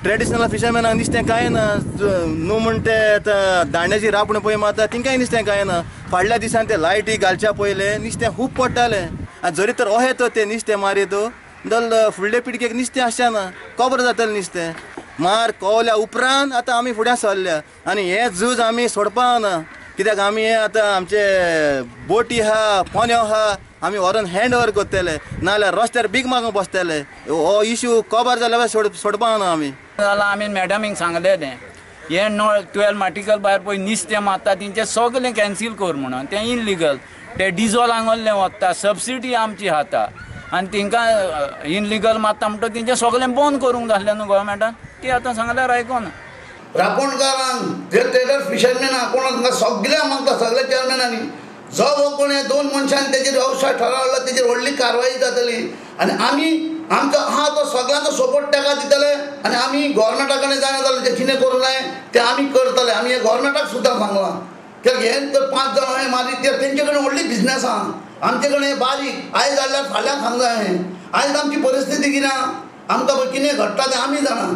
traditional फिशरमॅनाक नुस्तें कांय ना न्हू म्हण ते दांड्याची रापण पळय मारता तिंकाय नुस्तें कांय ना फाटल्या दिसान ते लायटी घालच्या पयले नुस्तें खूब पडटालें आनी जरी तर अहें तो ते नुस्तें मारीत जाल्यार फुडले पिळगेक नुस्तें आसचेना खबर जातलें नुस्तें मार कवल्या उपरांत आतां आमी फुडें सरल्या आनी हें झूज आमी सोडपा ना कित्याक आमी हे आतां आमचे बोटी आहा पोन्यो आहा आमी व्हरून हँड ओवर करतले नाल्यार रस्त्यार बीग मागूंक बसतले हो इश्यू खबर जाल्यार सोडपा ना आमी जाल्यार आमी मॅडमीक सांगलेलें हे नळ 12 आर्टिकल भायर पळय नुस्तें मारता तेंचें सगळें कॅन्सील कर म्हणून तें इनलिगल ते डिझॉल आंगोल्लें वता सबसिडी आमची खाता आनी तेंकां इनलिगल मारता म्हणटा तेंचें सगळें बंद करूंक जाल्लें न्हू गोवोरमेंटान ती आतां सांगल्यार आयकोना रापणकारांक जे ट्रेडर फिशरमॅन कोण तांकां सगळ्या मागता सगळ्या चेअरमॅनांनी जो हो कोण दोन मनशांनी तेजेर व्यवसाय ठरवला तेजेर व्हडली कारवाई जातली आनी आमी आमचो आहा तो सगळ्यांचो सपोर्ट ताका दितले आनी आमी गोवोरमेंटा कडेन जाय जाल्यार जे कितें करूं जाय तें आमी करतले आमी हे गोवोरमेंटाक सुद्दां सांगलां कित्याक हे तर 5 जाण हे मारी ते तेंचे कडेन व्हडली बिझनेस आहा आमचे कडेन बारीक आयज जाल्यार फाल्यां सांग जाय आयज आमची परिस्थिती कितें आमकां कितें घडटा तें आमी जाणा